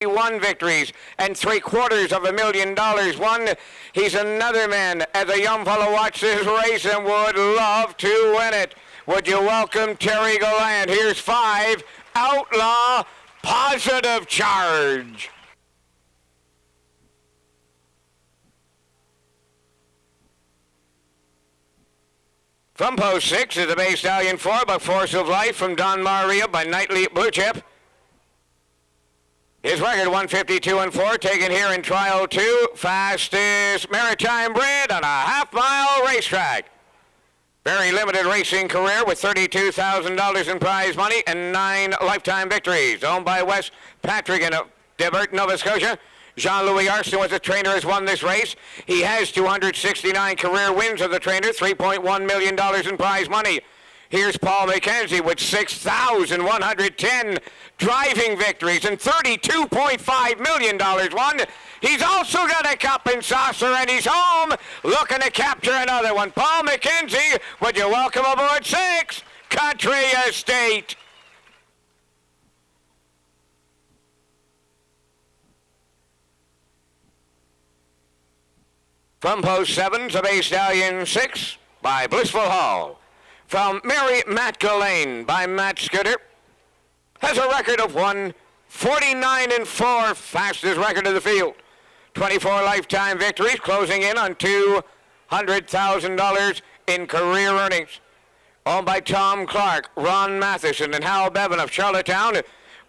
victories and $750,000 won. He's another man as a young fellow watched this race and would love to win it. Would you welcome Terry Gallant? Here's 5, Outlaw, Positive Charge. From post 6 is the Bay Stallion 4 by Force of Life from Don Maria by Knightley Blue Chip. His record 152-4, taken here in trial 2, fastest Maritime bred on a half-mile racetrack. Very limited racing career with $32,000 in prize money and 9 lifetime victories. Owned by Wes Patrick in Debert, Nova Scotia. Jean-Louis Arston was a trainer, has won this race. He has 269 career wins of the trainer, $3.1 million in prize money. Here's Paul McKenzie with 6,110 driving victories and $32.5 million won. He's also got a cup and saucer and he's home looking to capture another one. Paul McKenzie, would you welcome aboard 6, Country Estate. From post 7 to Bay Stallion 6 by Blissful Hall. From Maritime-Canadian by Matt Scooter. Has a record of 149-4, fastest record of the field. 24 lifetime victories, closing in on $200,000 in career earnings. Owned by Tom Clark, Ron Matheson, and Hal Bevan of Charlottetown.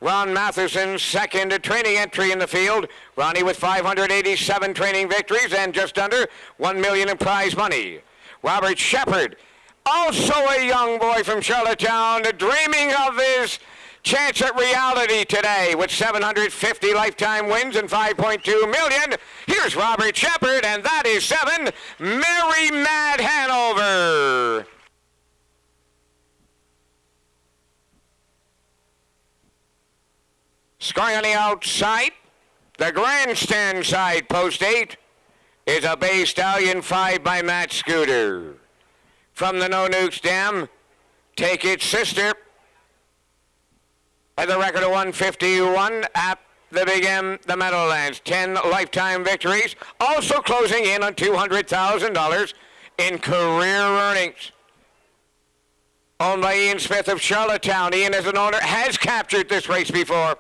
Ron Matheson's second training entry in the field. Ronnie with 587 training victories and just under $1 million in prize money. Robert Shepard, also a young boy from Charlottetown, dreaming of his chance at reality today with 750 lifetime wins and $5.2 million. Here's Robert Shepard, and that is 7, Mary Mad Hanover. Scoring on the outside, the grandstand side, post 8, is a Bay Stallion 5 by Matt Scooter. From the No Nukes Dam, Take It Sister. At the record of 151 at the Big M, the Meadowlands. 10 lifetime victories. Also closing in on $200,000 in career earnings. Owned by Ian Smith of Charlottetown. Ian, as an owner, has captured this race before.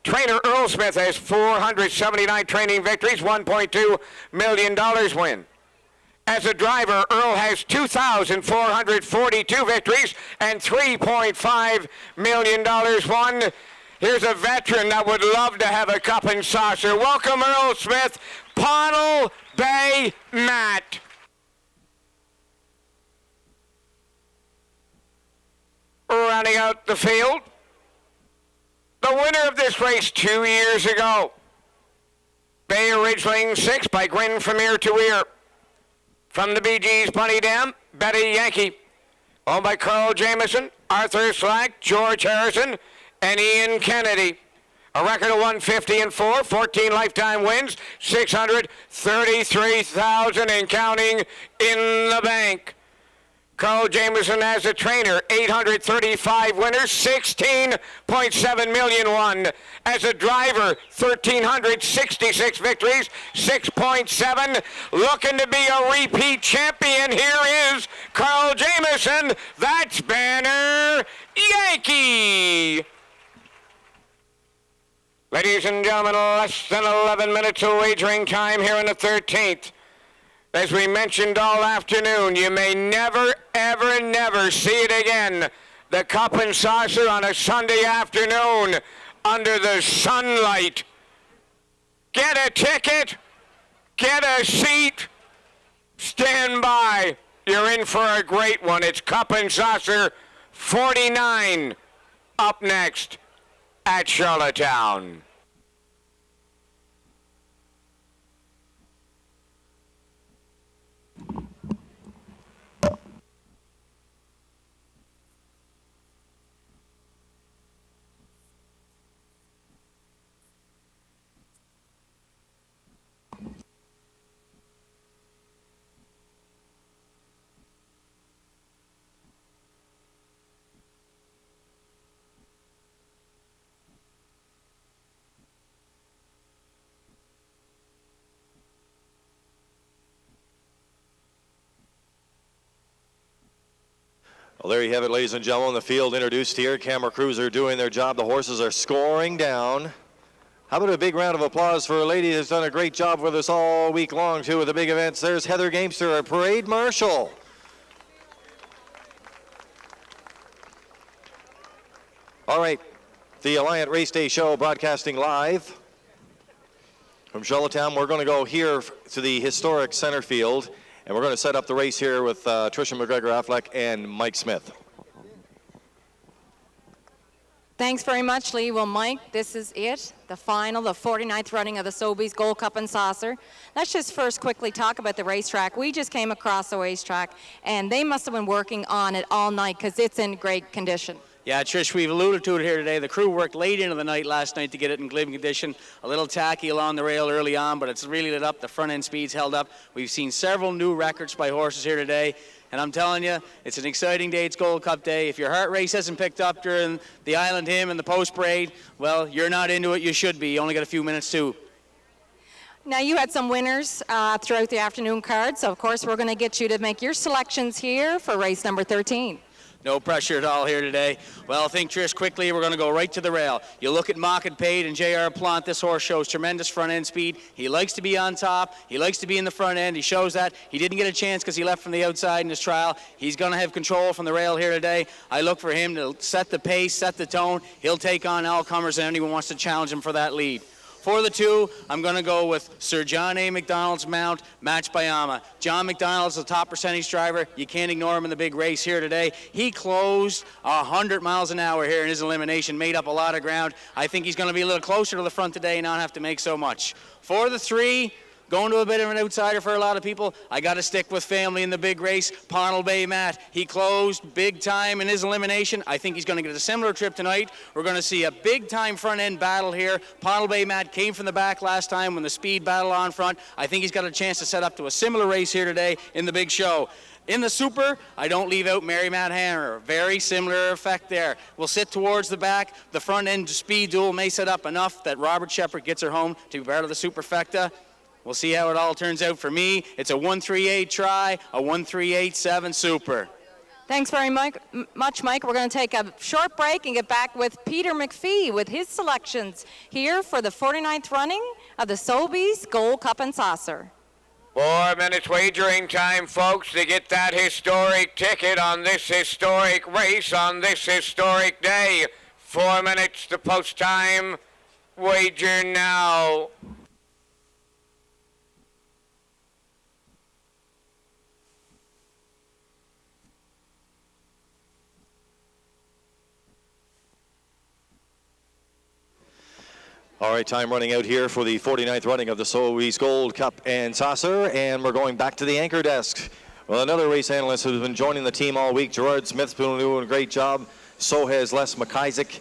Trainer Earl Smith has 479 training victories, $1.2 million win. As a driver, Earl has 2,442 victories and $3.5 million won. Here's a veteran that would love to have a cup and saucer. Welcome, Earl Smith, Pownal Bay Matt. Rounding out the field, the winner of this race 2 years ago, Bay Ridgeling 6 by Grin from Ear to Ear. From the Bee Gees Bunny Dam, Betty Yankee. Owned by Carl Jameson, Arthur Slack, George Harrison, and Ian Kennedy. A record of 150-4, 14 lifetime wins, $633,000 and counting in the bank. Carl Jameson as a trainer, 835 winners, $16.7 million won. As a driver, 1,366 victories, 6.7. Looking to be a repeat champion, here is Carl Jameson. That's Banner Yankee. Ladies and gentlemen, less than 11 minutes of wagering time here in the 13th. As we mentioned all afternoon, you may never, ever, never see it again. The cup and saucer on a Sunday afternoon under the sunlight. Get a ticket, get a seat, stand by. You're in for a great one. It's Cup and Saucer 49 up next at Charlottetown. Well, there you have it, ladies and gentlemen. The field introduced here. Camera crews are doing their job. The horses are scoring down. How about a big round of applause for a lady that's done a great job with us all week long, too, with the big events. There's Heather Gamester, our parade marshal. All right, the Alliant Race Day Show broadcasting live from Charlottetown. We're going to go here to the historic center field, and we're going to set up the race here with Tricia McGregor-Affleck and Mike Smith. Thanks very much, Lee. Well, Mike, this is it, the final, the 49th running of the Sobeys Gold Cup and Saucer. Let's just first quickly talk about the racetrack. We just came across the racetrack, and they must have been working on it all night because it's in great condition. Yeah, Trish, we've alluded to it here today. The crew worked late into the night last night to get it in good condition. A little tacky along the rail early on, but it's really lit up. The front end speed's held up. We've seen several new records by horses here today. And I'm telling you, it's an exciting day. It's Gold Cup Day. If your heart race hasn't picked up during the Island Hymn and the post parade, well, you're not into it. You should be. You only got a few minutes too. Now, you had some winners throughout the afternoon card, so of course we're going to get you to make your selections here for race number 13. No pressure at all here today. Well, I think, Trish, quickly, we're going to go right to the rail. You look at Mocket Paid and J.R. Plant. This horse shows tremendous front-end speed. He likes to be on top. He likes to be in the front end. He shows that. He didn't get a chance because he left from the outside in his trial. He's going to have control from the rail here today. I look for him to set the pace, set the tone. He'll take on all comers and anyone wants to challenge him for that lead. For the two, I'm going to go with Sir John A. McDonald's mount, matched by Ama. John McDonald's the top percentage driver. You can't ignore him in the big race here today. He closed 100 miles an hour here in his elimination, made up a lot of ground. I think he's going to be a little closer to the front today and not have to make so much. For the three, going to a bit of an outsider for a lot of people, I got to stick with family in the big race. Pownal Bay Matt, he closed big time in his elimination. I think he's going to get a similar trip tonight. We're going to see a big time front end battle here. Pownal Bay Matt came from the back last time when the speed battle on front. I think he's got a chance to set up to a similar race here today in the big show. In the Super, I don't leave out Mary Matt Hammer. Very similar effect there. We'll sit towards the back. The front end speed duel may set up enough that Robert Shepard gets her home to be part of the Superfecta. We'll see how it all turns out for me. It's a 138 try, a 1387 Super. Thanks very much, Mike. We're going to take a short break and get back with Peter McPhee with his selections here for the 49th running of the Sobeys Gold Cup and Saucer. 4 minutes wagering time, folks, to get that historic ticket on this historic race on this historic day. 4 minutes to post time. Wager now. All right, time running out here for the 49th running of the Sobeys Gold Cup and Saucer, and we're going back to the anchor desk. Well, another race analyst who's been joining the team all week, Gerard Smith's been doing a great job. So has Les McIsaac.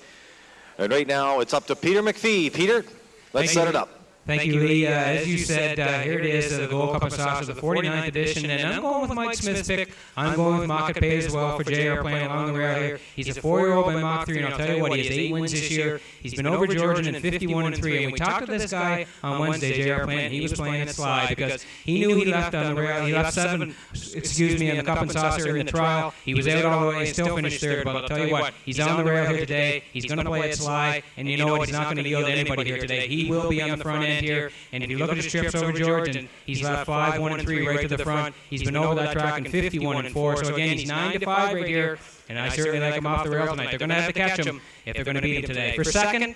And right now, it's up to Peter McPhee. Peter, let's set it up. Thank you, Lee. As you said, here it is, the Gold Cup and Saucer, the 49th edition, and I'm going with Mike Smith's pick. I'm going with Mocket Pay as well for J.R. playing along the rail here. He's a 4-year-old by Mach 3, and I'll tell you what, he has 8 wins this year. He's been over Georgian in 51-3, and we talked to this guy on Wednesday, J.R. playing, and he was playing it slide because he knew he left on the rail. He left 7, in the Cup and Saucer in the trial. He was out all the way, still finished third, but I'll tell you what, he's on the rail here today. He's going to play it slide, and you know what, he's not going to yield to anybody here today. He will be on the front end here, and if you look at his trips over Georgian, he's left 5-1-3 right to the front. He's been over that track in 51-4. So again, he's 9-5 right here, and I certainly like him off the rail tonight. They're going to have to catch him if they're going to beat him today. For second,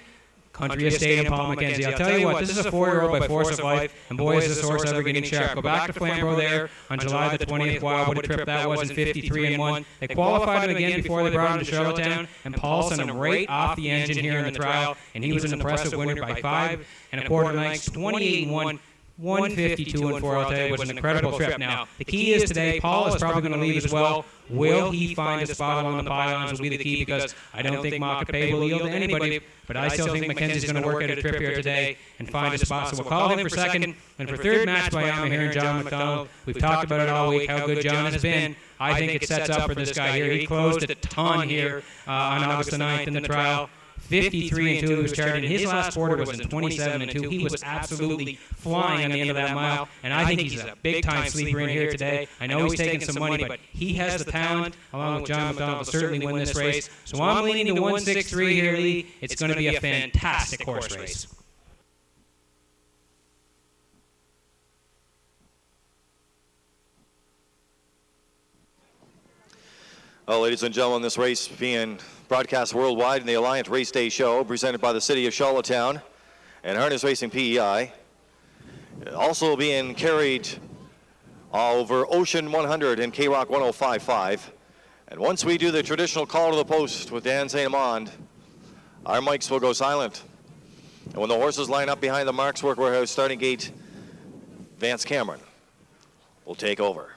Country Estate and Paul McKenzie. I'll tell you what, this is a 4-year-old by Force of Life, and boy, is this horse ever getting sharp. Go back to Flamborough there on July the 20th. Wow, what a trip that was in 53-1. They qualified him again before they brought him to Charlottetown, and Paul sent him right off the engine here in the trial, and he was an impressive winner by 5 1/4 lengths, 28-1. 152-4, I'll tell you, was an incredible trip. Now, the key is today, Paul is probably going to leave as well. Will he find a spot along the pylons will be the key, because I don't think Mocket Pay will yield to anybody, but I still think McKenzie's going to work at a trip here today and find a spot. So we'll call him for second, and for third, match by Alma here and John McDonald. We've talked about it all week, how good John has been. I think it sets up for this guy here. He closed a ton here on August the 9th in the trial. 53 and 2. He was charging. His last quarter was in 27 and 2. He was absolutely flying on the end of that mile, and I think he's a big-time sleeper in here today. I know he's taking some money, but he has the talent, along with John McDonald, to certainly win this race. So I'm leaning to 163 here, Lee. It's going to be a fantastic horse race. Well, ladies and gentlemen, this race being broadcast worldwide in the Alliant Race Day Show, presented by the City of Charlottetown and Harness Racing PEI. Also being carried over Ocean 100 and K-Rock 105.5. And once we do the traditional call to the post with Dan St. Amand, our mics will go silent. And when the horses line up behind the Marks Workwear starting gate, Vance Cameron will take over.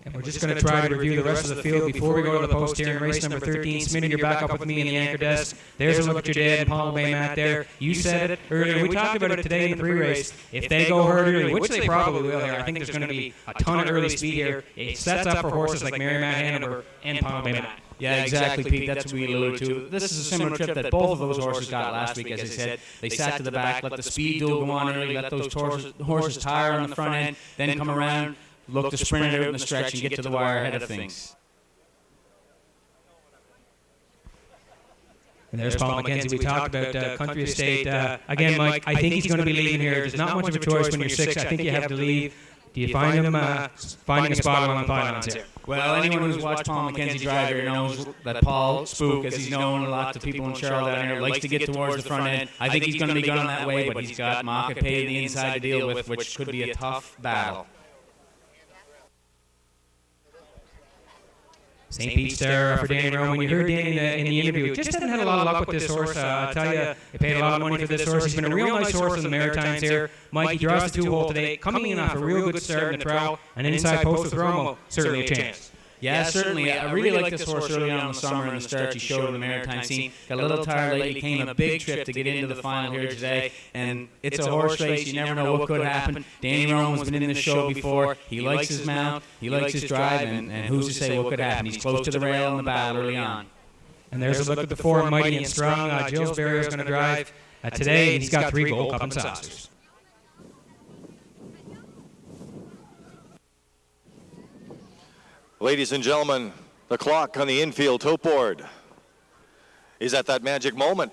And we're just going to try to review the rest of the field before we go to the post here in race number 13. Smitty, you're back up with me in the anchor desk. There's a look at your dad and Pownal Bay Matt there. You said it earlier. We talked about it today in the pre-race. If they go early, which they probably will here, I think there's going to be a ton of early speed here. It sets up for horses like Maritime-Canadian and Pownal Bay Matt. Yeah, exactly, Pete. That's what we alluded to. This is a similar trip that both of those horses got last week, as I said. They sat to the back, let the speed duel go on early, let those horses tire on the front end, then come around, look to sprint it out in the stretch and get to the wire ahead of things. And there's Paul McKenzie. We talked about Country Estate. Again, Mike, I think he's going to be leaving here. There's not much of a choice when you're 6. I think you have to leave. Do you find him finding a spot along the pylons here? Well, anyone who's watched Paul McKenzie drive here knows that Paul Spook, as he's known a lot to people in Charlotte down here, likes to get towards the front end. I think he's going to be going that way, but he's got Market Pay to the inside to deal with, which could be a tough battle. St. Pete's there for Danny Rowan. When you heard Danny in the interview, just hasn't had a lot of luck with this horse. I tell you, they paid a lot of money for this horse. He's been a real nice horse in the Maritimes here. Mike, he draws the 2-hole today, coming in off a real good start in the trial. An inside post with Romo, certainly a chance. Yeah, certainly. I really like this horse early on in the summer and the start he showed in the Maritime scene. Got a little tired late. He came a big trip to get into the final here today. And it's a horse race. You never know what could happen. Danny Rowan's been in this show before. He likes his mount. He likes his drive. And who's to say what could happen? He's close to the rail in the battle early on. And there's a look at the 4 Mighty and Strong. Gilles Barrio's going to drive today. And he's got 3 Gold Cup and Saucers. Ladies and gentlemen, the clock on the infield tote board is at that magic moment.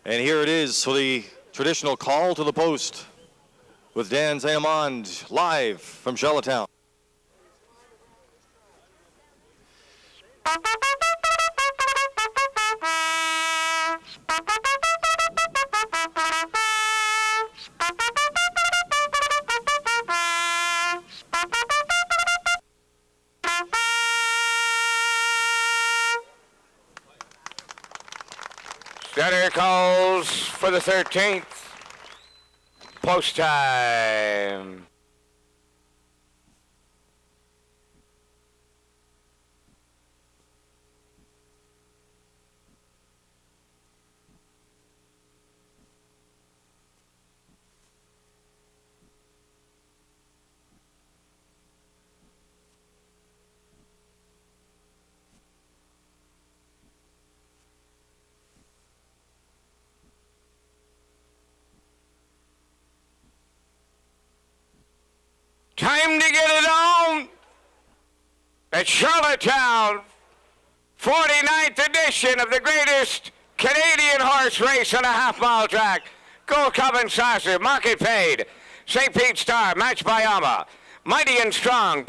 And here it is for the traditional call to the post with Dan St. Amand live from Charlottetown. Center calls for the 13th. Post time. Time to get it on at Charlottetown, 49th edition of the greatest Canadian horse race on a half-mile track. Gold Cup and Saucer, Market Paid, St. Pete Star, Match by Alma, Mighty and Strong,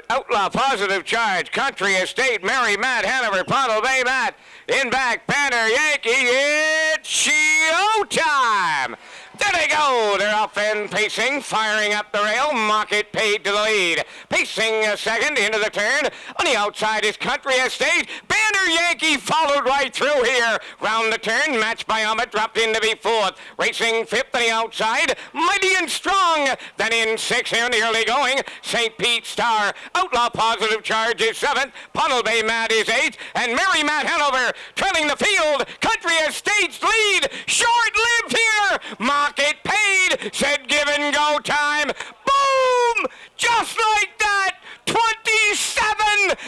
Outlaw, Positive Charge, Country Estate, Mary Matt, Hanover, Pownal Bay Matt, in back, Banner, Yankee, it's showtime! There they go. They're up and pacing, firing up the rail. Market Paid to the lead. Pacing a second into the turn. On the outside is Country Estate. Banner Yankee followed right through here. Round the turn, Match by Alma dropped in to be 4th. Racing 5th on the outside. Mighty and Strong. Then in 6th here in the early going. St. Pete Star. Outlaw Positive Charge is 7th. Pownal Bay Matt is 8th. And Mary Matt Hanover trailing the field. Country Estate's lead. Short-lived here. Market Paid, said give and go time. Boom! Just like that, 27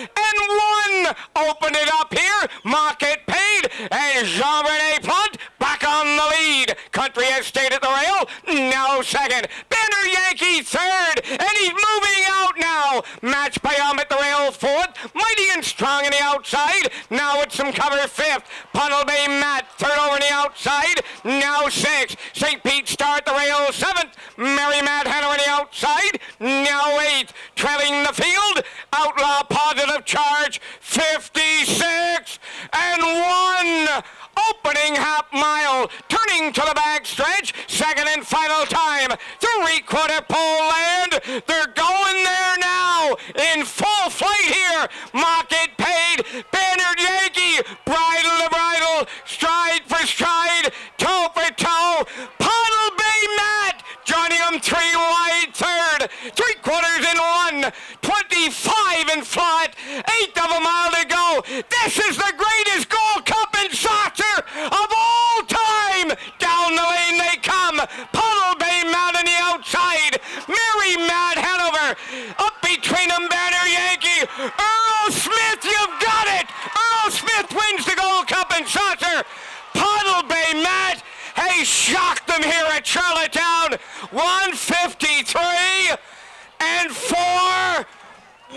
and 1. Jean-René Plante back on the lead. Country has stayed at the rail. Now second. Banner Yankee third. And he's moving out now. Match by at the rail fourth. Mighty and Strong on the outside. Now it's some cover fifth. Pownal Bay Matt third over on the outside. Now sixth. St. Pete Star at the rail seventh. Mary Matt Hanover on the outside. Now eighth. Trailing the field. Outlaw Positive Charge 56 and 1. Opening half mile, turning to the back stretch, second and final time, 3/4 pole land, they're going there now, in full flight here, Market paid, Banner Yankee, bridle to bridle, stride for stride, toe for toe, Pownal Bay Matt, joining them 3 wide third, 3/4 in 1, 25 in flat, 1/8 of a mile to go, this is the greatest Gold Cup and Saucer of all time! Down the lane they come. Pownal Bay Matt on the outside. Mary Matt Hanover. Up between them, Banner Yankee. Earl Smith, you've got it! Earl Smith wins the Gold Cup and Saucer. Pownal Bay Matt has shocked them here at Charlottetown. 153 and 4.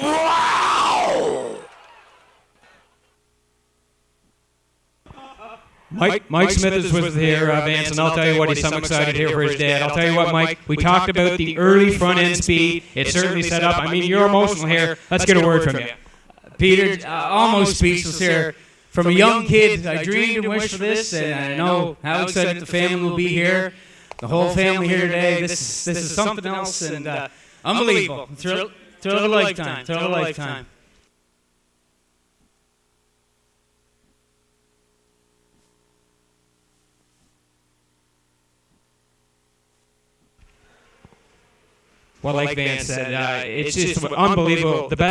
Wow! Mike Smith was here, Vance, and I'll tell you what, he's so excited here for his dad. I'll tell you what, Mike, we talked about the early front end speed. It certainly set up. I mean, you're emotional here. Let's get a word from you. Peter, almost speechless here. From a young kid, I dreamed and wished for this, and I know how excited the family will be here. The whole family here today. This is something else, and unbelievable. Thrill of a lifetime. Thrill of a lifetime. Well, like Vance said, it's just unbelievable. The best